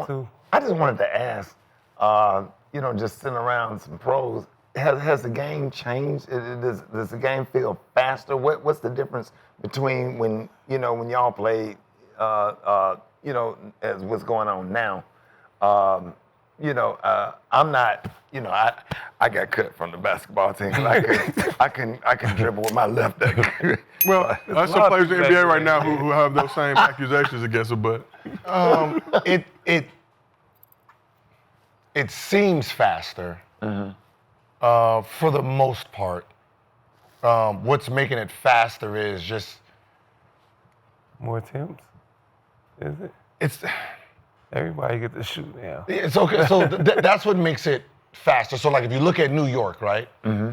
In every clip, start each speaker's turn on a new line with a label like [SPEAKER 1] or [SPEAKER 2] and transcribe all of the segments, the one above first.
[SPEAKER 1] just wanted to ask, just sitting around some pros, has the game changed? Does the game feel faster? What's the difference between when y'all played, as what's going on now? I'm not, I got cut from the basketball team. I can dribble with my left leg.
[SPEAKER 2] Well, there's some players in the NBA right now who have those same accusations against them, but
[SPEAKER 3] it seems faster for the most part. What's making it faster is just
[SPEAKER 4] more attempts. Is it?
[SPEAKER 3] It's.
[SPEAKER 4] Everybody get to shoot now.
[SPEAKER 3] It's okay. So that's what makes it faster. So like if you look at New York, right? Mm-hmm.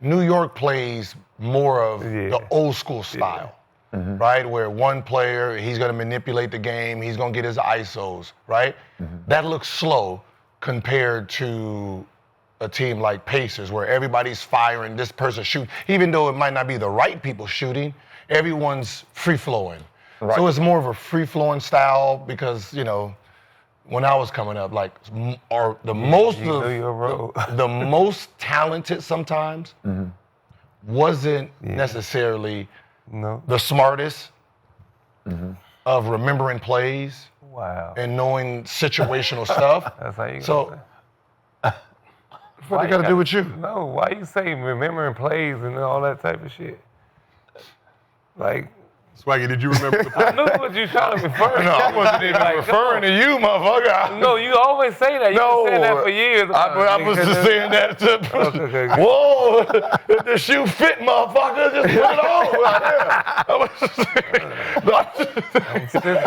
[SPEAKER 3] New York plays more of the old school style, right? Where one player, he's going to manipulate the game. He's going to get his ISOs, right? Mm-hmm. That looks slow compared to a team like Pacers where everybody's firing, this person shoot. Even though it might not be the right people shooting, everyone's free-flowing. Right. So it's more of a free-flowing style because, when I was coming up, the most talented sometimes wasn't necessarily the smartest of remembering plays and knowing situational stuff.
[SPEAKER 4] That's how you
[SPEAKER 3] so, what they got to do with you?
[SPEAKER 4] No, why you say remembering plays and all that type of shit? Like,
[SPEAKER 2] Swaggy, did you remember the play?
[SPEAKER 4] I knew what you trying to refer to.
[SPEAKER 3] No, I wasn't even referring to you, motherfucker.
[SPEAKER 4] No, you always say that. You've been saying that for years.
[SPEAKER 3] I was just saying that to whoa, if the shoe fit, motherfucker, just put it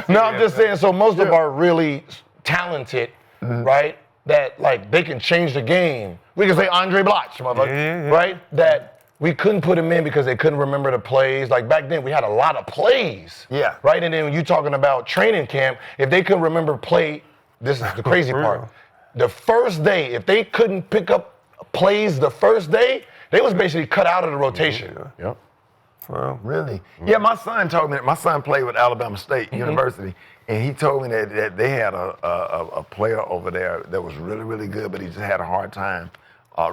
[SPEAKER 3] on. I'm just saying, so most of our really talented, right, that they can change the game. We can say Andre Bloch, motherfucker, right? That we couldn't put him in because they couldn't remember the plays. Like back then, we had a lot of plays. Yeah. Right? And then when you're talking about training camp, if they couldn't remember play, this is the crazy part. The first day, if they couldn't pick up plays the first day, they was basically cut out of the rotation.
[SPEAKER 1] Yep. Well, really? Yeah, my son told me that. My son played with Alabama State University, and he told me that they had a player over there that was really, really good, but he just had a hard time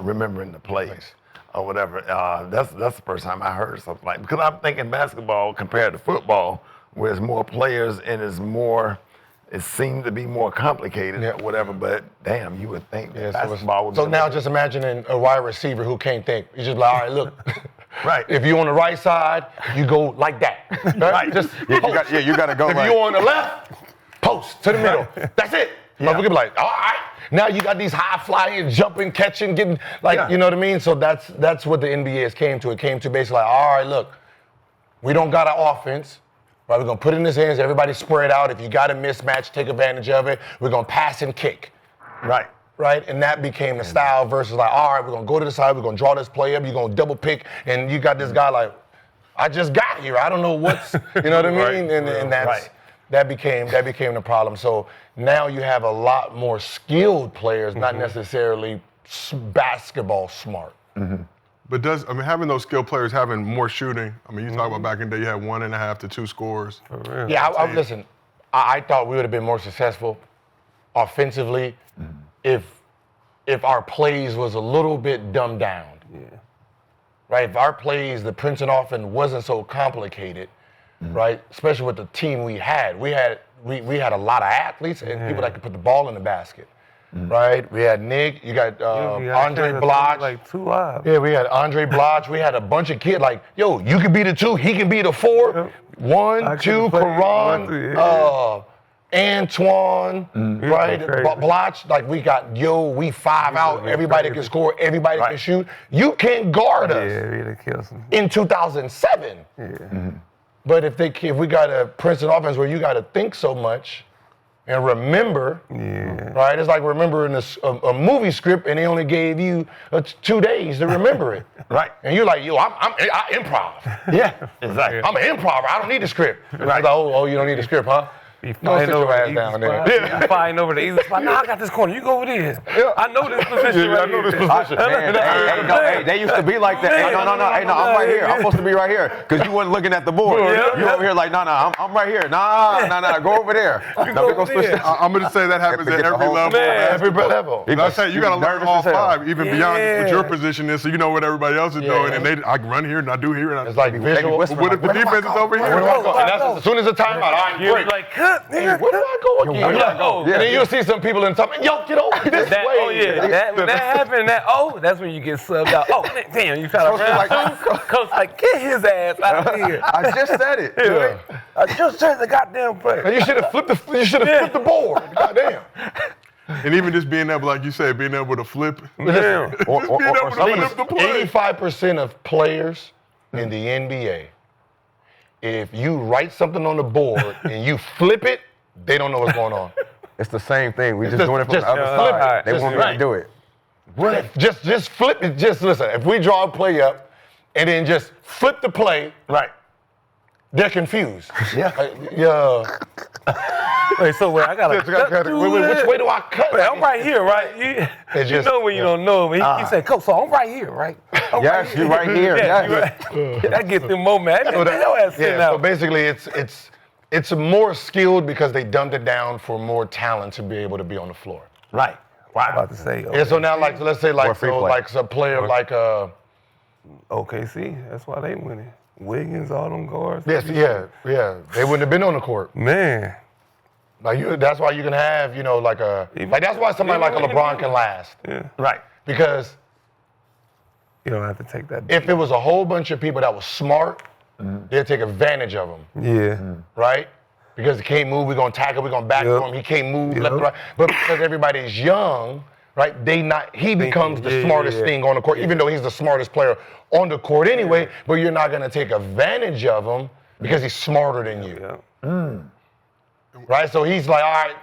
[SPEAKER 1] remembering the plays. Or whatever. That's the first time I heard something like, because I'm thinking basketball compared to football, where there's more players and it seems to be more complicated or whatever. But damn, you would think that basketball would.
[SPEAKER 3] So now just imagining a wide receiver who can't think. He's just like, all right, look. Right. If you're on the right side, you go like that. Right. Just
[SPEAKER 2] you got to go.
[SPEAKER 3] If you're on the left, post to the middle. That's it. Yeah. We could be like, all right. Now you got these high flying, jumping, catching, getting you know what I mean? So that's what the NBA has came to. It came to basically all right, look, we don't got an offense, right? We're gonna put it in his hands, everybody spread out. If you got a mismatch, take advantage of it. We're gonna pass and kick. Right. And that became the style versus all right, we're gonna go to the side, we're gonna draw this play up, you're gonna double pick, and you got this guy I just got here. I don't know what's you know what I mean? And that's that became the problem. So now you have a lot more skilled players, not necessarily basketball smart.
[SPEAKER 2] Mm-hmm. But having those skilled players having more shooting, you talk about back in the day, you had 1.5 to 2 scores.
[SPEAKER 3] Yeah, listen, I thought we would have been more successful offensively if our plays was a little bit dumbed down. Yeah. Right? If our plays, the Princeton offense wasn't so complicated, right? Especially with the team we had. We had a lot of athletes and people that could put the ball in the basket, right? We had Nick. You got Andre Bloch.
[SPEAKER 4] Like 2 live.
[SPEAKER 3] Yeah, we had Andre Bloch. We had a bunch of kids you can be the 2, he can be the 4. 1, 2, Karan, Antoine, right? Bloch. We got we 5 out. Everybody can score. Everybody can shoot. You can't guard us.
[SPEAKER 4] Yeah, really kills them.
[SPEAKER 3] In 2007. Yeah. Mm-hmm. But if we got a Princeton offense where you got to think so much and remember, right? It's like remembering a movie script and they only gave you 2 days to remember it, right? And you're like, I improv. Yeah, exactly. I'm an improver. I don't need the script. Right? You don't need the script, huh?
[SPEAKER 4] Be
[SPEAKER 3] Go sit
[SPEAKER 4] fighting over
[SPEAKER 3] your
[SPEAKER 4] the
[SPEAKER 3] ass
[SPEAKER 4] easy
[SPEAKER 3] down there.
[SPEAKER 4] spot. Yeah. Fighting over the easy spot. Nah, I got this corner. You go over there. I know this position right here.
[SPEAKER 5] Hey, they used to be like that. Hey, no, I'm right here. I'm supposed to be right here because you wasn't looking at the board. You over here like, I'm right here. Nah, go over there. No, we gonna switch this.
[SPEAKER 2] I'm going to say that happens at every level.
[SPEAKER 3] Every level.
[SPEAKER 2] I say you got to learn all
[SPEAKER 5] nervous as hell.
[SPEAKER 2] 5, even beyond what your position is, so you know what everybody else is doing. And I can run here and I do here. And
[SPEAKER 3] It's like visual.
[SPEAKER 2] but what if the defense is over here?
[SPEAKER 3] And that's as soon as the timeout, I'm
[SPEAKER 4] You're
[SPEAKER 3] great.
[SPEAKER 4] like, cut, nigga.
[SPEAKER 3] Where do I go again? And then you'll see some people in the top. Yo, get over this
[SPEAKER 4] That,
[SPEAKER 3] way.
[SPEAKER 4] oh yeah, when that happened, that's when you get subbed out. Oh damn, you try to run. Coach like, get his ass out of here.
[SPEAKER 5] I just said it.
[SPEAKER 4] I just said the goddamn play.
[SPEAKER 3] And you should have flipped the board. Goddamn.
[SPEAKER 2] And even just being able, like you said, being able to flip.
[SPEAKER 4] Yeah.
[SPEAKER 5] Or
[SPEAKER 2] being able to flip the play.
[SPEAKER 3] 85% of players in the NBA, if you write something on the board and you flip it, they don't know what's going on.
[SPEAKER 5] it's the same thing. We just
[SPEAKER 3] just-
[SPEAKER 5] doing it from
[SPEAKER 3] just
[SPEAKER 5] the other
[SPEAKER 3] flip it.
[SPEAKER 5] side. They
[SPEAKER 3] Just
[SPEAKER 5] want me to
[SPEAKER 3] right.
[SPEAKER 5] do it.
[SPEAKER 3] Just flip it. Just listen. If we draw a play up and then just flip the play,
[SPEAKER 1] Right.
[SPEAKER 3] they're confused.
[SPEAKER 1] Yeah.
[SPEAKER 3] Yeah.
[SPEAKER 4] Wait, so wait, I gotta cut through
[SPEAKER 3] Which way do I cut?
[SPEAKER 4] Wait, I'm right here, right? You
[SPEAKER 3] just-
[SPEAKER 4] know when you don't know, but he said, "Coach, so I'm right here, right?" I'm
[SPEAKER 5] Yes, you're right here.
[SPEAKER 4] Yeah,
[SPEAKER 5] Yes.
[SPEAKER 4] you right. That gets them more mad. Your ass sitting
[SPEAKER 3] Yeah. So
[SPEAKER 4] out.
[SPEAKER 3] basically, it's more skilled because they dumbed it down for more talent to be able to be on the floor.
[SPEAKER 1] Right.
[SPEAKER 4] I'm about to say,
[SPEAKER 3] Yeah. So now, like, let's say, like,
[SPEAKER 5] free
[SPEAKER 3] so,
[SPEAKER 5] play.
[SPEAKER 3] like, a player like
[SPEAKER 4] OKC, that's why they winning. Wiggins, all them guards.
[SPEAKER 3] yes, yeah. They wouldn't have been on the court.
[SPEAKER 4] Man.
[SPEAKER 3] Like that's why you can have, like that's why somebody like a LeBron can last.
[SPEAKER 4] Yeah.
[SPEAKER 1] Right.
[SPEAKER 3] Because
[SPEAKER 4] You don't have to take that.
[SPEAKER 3] if it was a whole bunch of people that was smart, they'd take advantage of him,
[SPEAKER 4] Yeah.
[SPEAKER 3] right? Because he can't move, we're gonna tackle, we're gonna back
[SPEAKER 4] Yep.
[SPEAKER 3] him, he can't move
[SPEAKER 4] Yep.
[SPEAKER 3] left and right. But because everybody's young, right, he becomes the
[SPEAKER 4] Yeah,
[SPEAKER 3] smartest
[SPEAKER 4] yeah.
[SPEAKER 3] thing on the court, even though he's the smartest player on the court anyway, but you're not gonna take advantage of him because he's smarter than you.
[SPEAKER 4] Yeah.
[SPEAKER 3] Right? So he's like, all right,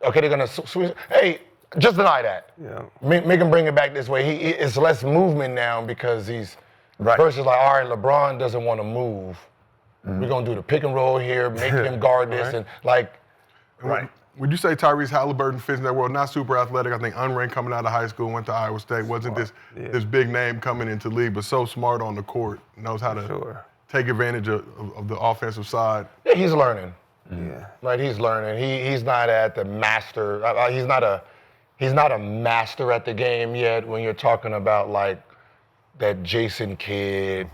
[SPEAKER 3] okay, they're gonna switch. Hey, just deny that.
[SPEAKER 4] Yeah.
[SPEAKER 3] Make him bring it back this way. It's less movement now because he's versus like, all right, LeBron doesn't want to move. We're gonna do the pick and roll here, make him guard this, and like,
[SPEAKER 2] Right. Would you say Tyrese Halliburton fits in that world? Not super athletic. I think unranked coming out of high school, went to Iowa State. Wasn't this big name coming into the league, but so smart on the court, knows how to
[SPEAKER 4] Sure.
[SPEAKER 2] take advantage of the offensive side.
[SPEAKER 3] yeah, he's learning.
[SPEAKER 4] Yeah.
[SPEAKER 3] Right? He's learning. He's not at the master. He's not a master at the game yet. When you're talking about like that Jason Kidd,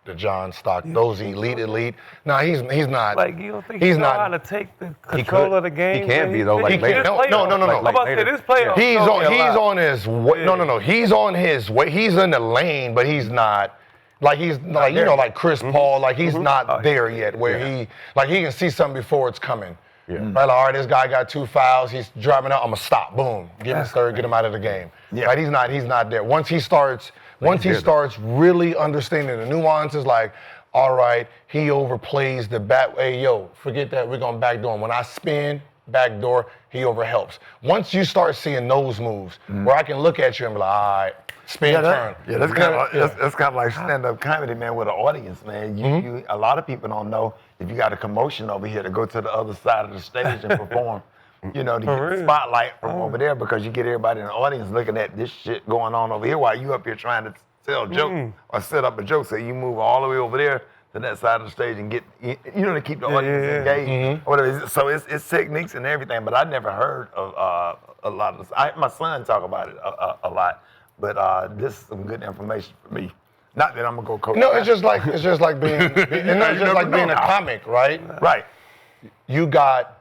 [SPEAKER 3] the John Stock, those elite. No, he's not.
[SPEAKER 4] Like, you don't think
[SPEAKER 3] he's
[SPEAKER 4] he know
[SPEAKER 3] not.
[SPEAKER 4] how to take the control of the game?
[SPEAKER 5] He can be, though, like
[SPEAKER 3] He
[SPEAKER 5] later.
[SPEAKER 3] can't. No.
[SPEAKER 4] I'm about to say this playoff.
[SPEAKER 3] He's
[SPEAKER 4] showed me a lot.
[SPEAKER 3] on his way. No. He's on his way. He's in the lane, but he's not. Like he's like like Chris Paul. Like he's not there yet. Where he can see something before it's coming. Yeah. Right. Like, all right, this guy got 2 fouls. He's driving out. I'm gonna stop. Boom. Get him third. Get him out of the game. Yeah. Right. He's not there. Once he starts really understanding the nuances, like, all right, he overplays the back. Hey, yo, forget that. We're gonna backdoor him. When I spin, backdoor, he overhelps. Once you start seeing those moves, where I can look at you and be like, all right, spin, turn.
[SPEAKER 1] That's kind of like stand-up comedy, man, with an audience, man. You a lot of people don't know if you got a commotion over here to go to the other side of the stage and perform. To get the spotlight from over there, because you get everybody in the audience looking at this shit going on over here while you up here trying to tell a joke or set up a joke. So you move all the way over there to that side of the stage and get, to keep the audience engaged. Whatever. So it's techniques and everything, but I never heard of a lot of this. My son talk about it a lot, but this is some good information for me. Not that I'm gonna go coach.
[SPEAKER 3] No, it's just like being a comic, right?
[SPEAKER 1] Right.
[SPEAKER 3] You got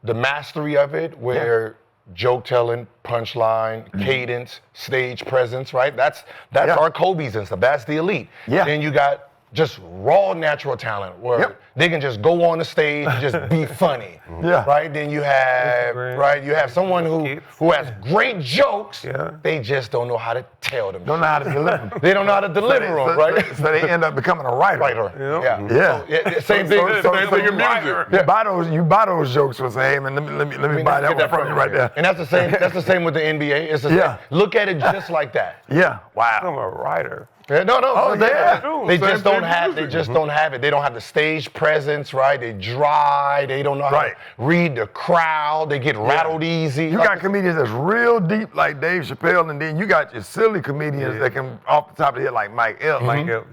[SPEAKER 3] the mastery of it, where joke telling, punchline, cadence, stage presence, right? That's our Kobe's and stuff. That's the elite.
[SPEAKER 1] Yeah.
[SPEAKER 3] Then you got just raw natural talent where they can just go on the stage and just be funny.
[SPEAKER 1] Yeah.
[SPEAKER 3] Right? Then you have someone who has great jokes.
[SPEAKER 4] Yeah.
[SPEAKER 3] They just don't know how to tell them.
[SPEAKER 1] Don't know how to deliver them.
[SPEAKER 3] They don't know how to deliver them, right?
[SPEAKER 1] So they end up becoming a writer.
[SPEAKER 3] Yeah.
[SPEAKER 1] Yeah.
[SPEAKER 3] Same thing.
[SPEAKER 2] Same thing in music.
[SPEAKER 1] You buy those jokes and say, hey man, let me buy that one from you right there.
[SPEAKER 3] And that's the same. That's the same with the NBA. It's the same. Look at it just like that.
[SPEAKER 1] Yeah. Wow.
[SPEAKER 4] I'm a writer.
[SPEAKER 3] Yeah, no.
[SPEAKER 1] Oh, yeah.
[SPEAKER 3] They
[SPEAKER 2] Same
[SPEAKER 3] just don't
[SPEAKER 2] thing
[SPEAKER 3] have.
[SPEAKER 2] with
[SPEAKER 3] They
[SPEAKER 2] music.
[SPEAKER 3] just don't have it. They don't have the stage presence, right? They dry. They don't know how
[SPEAKER 1] Right.
[SPEAKER 3] to read the crowd. They get rattled easy.
[SPEAKER 1] You got comedians that's real deep like Dave Chappelle, and then you got your silly comedians that can off the top of the head like Mike Epps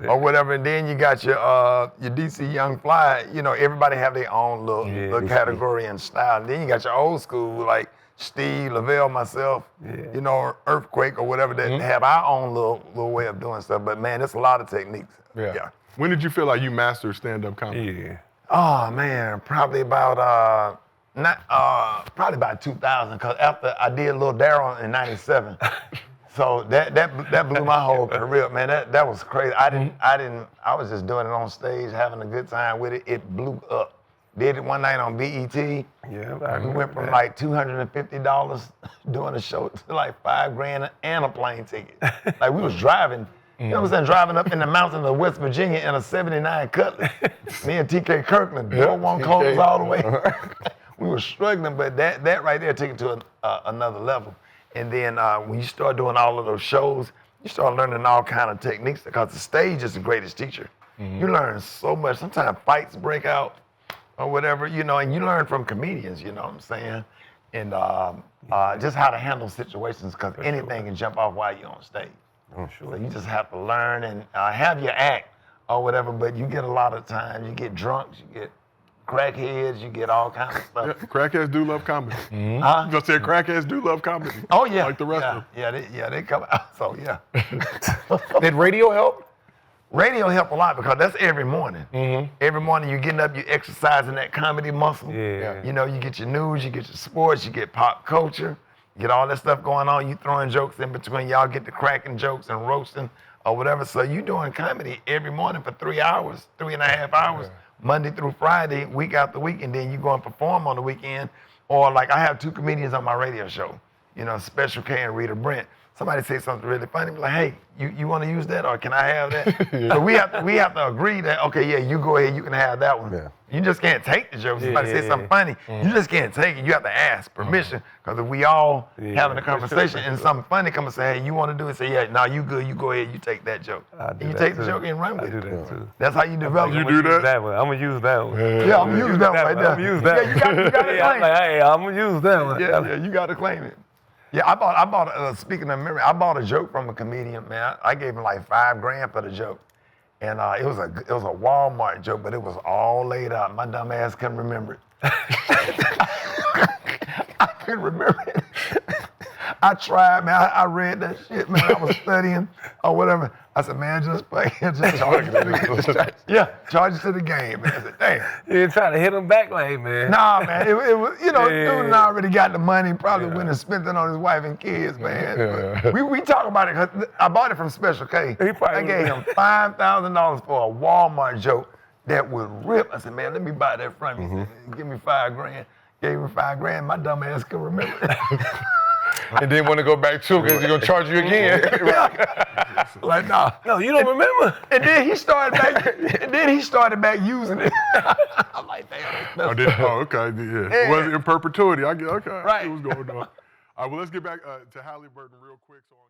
[SPEAKER 1] or whatever, and then you got your DC Young Fly. You know, everybody have their own little category and style. And then you got your old school like Steve, Lavelle, myself, you know, Earthquake or whatever that have our own little way of doing stuff. But man, it's a lot of techniques. Yeah.
[SPEAKER 2] When did you feel like you mastered stand-up comedy?
[SPEAKER 4] Yeah.
[SPEAKER 1] Oh man, probably about probably about 2000. Cause after I did Lil Daryl in '97, so that blew my whole career, man. That was crazy. I was just doing it on stage, having a good time with it. It blew up. Did it one night on BET.
[SPEAKER 4] Yeah,
[SPEAKER 1] We went from like $250 doing a show to like $5,000 and a plane ticket. Like we was driving. You know what I'm saying? Driving up in the mountains of West Virginia in a '79 Cutlass. Me and TK Kirkland, door one closed all the way. We were struggling, but that right there took it to another level. And then when you start doing all of those shows, you start learning all kind of techniques because the stage is the greatest teacher. You learn so much. Sometimes fights break out or whatever, you know, and you learn from comedians, you know what I'm saying? And just how to handle situations because anything can jump off while you're on stage. So you just have to learn and have your act or whatever, but you get a lot of times, you get drunks, you get crackheads, you get all kinds of stuff.
[SPEAKER 2] Yeah, crackheads do love comedy.
[SPEAKER 1] Huh?
[SPEAKER 2] Just said crackheads do love comedy.
[SPEAKER 1] Oh yeah.
[SPEAKER 2] Like the rest of them.
[SPEAKER 1] Yeah, they come out, so yeah.
[SPEAKER 3] Did radio help?
[SPEAKER 1] Radio help a lot because that's every morning. Every morning you're getting up, you're exercising that comedy muscle.
[SPEAKER 4] Yeah.
[SPEAKER 1] You know, you get your news, you get your sports, you get pop culture, you get all that stuff going on. You throwing jokes in between. Y'all get the cracking jokes and roasting or whatever. So you doing comedy every morning for 3 hours, 3.5 hours, Monday through Friday, week after week, and then you go and perform on the weekend. Or like I have 2 comedians on my radio show, you know, Special K and Rita Brent. Somebody say something really funny, be like, hey, you want to use that or can I have that? So we have to agree that, okay, yeah, you go ahead, you can have that one.
[SPEAKER 5] Yeah.
[SPEAKER 1] You just can't take the joke. Somebody say something funny, you just can't take it. You have to ask permission because if we all having a conversation and something funny come and say, hey, you want to do it? Say, yeah, no, you good, you go ahead, you take that joke. And you take the joke and run with
[SPEAKER 4] I
[SPEAKER 1] it.
[SPEAKER 4] do that too.
[SPEAKER 1] That's how you develop.
[SPEAKER 2] You do that?
[SPEAKER 4] I'm gonna use that one.
[SPEAKER 1] Yeah, I'm gonna use that one right there.
[SPEAKER 4] I'm gonna use that
[SPEAKER 1] Yeah, you got to
[SPEAKER 4] Yeah, I'm
[SPEAKER 1] claim
[SPEAKER 4] like,
[SPEAKER 1] it.
[SPEAKER 4] hey, I'm gonna use that one.
[SPEAKER 1] Yeah, you got to claim it. Yeah, I bought. Speaking of memory, I bought a joke from a comedian. Man, I gave him like $5,000 for the joke, and it was a Walmart joke, but it was all laid out. My dumb ass couldn't remember it. I couldn't remember it. I tried, man. I read that shit, man. I was studying or whatever. I said, man, just play. Just charge it to the game. Yeah, charge it to the game. Man. I said, damn.
[SPEAKER 4] You ain't trying to hit him back like, man.
[SPEAKER 1] Nah, man, it was, you know,
[SPEAKER 4] Yeah.
[SPEAKER 1] dude already got the money, probably went and spent it on his wife and kids, man. But we talk about it, because I bought it from Special K.
[SPEAKER 4] He probably
[SPEAKER 1] I gave him $5,000 for a Walmart joke that would rip. I said, man, let me buy that from you. He said, give me $5,000. Gave me $5,000, my dumb ass couldn't remember it.
[SPEAKER 3] And then want to go back too because he's gonna charge you again.
[SPEAKER 1] Like, nah.
[SPEAKER 4] No, you don't remember?
[SPEAKER 1] And then he started back using it. I'm like, damn.
[SPEAKER 2] Okay, yeah. Was it in perpetuity? I get, okay, I
[SPEAKER 1] Right.
[SPEAKER 2] see what's going on. All right, well, let's get back to Halliburton real quick. So on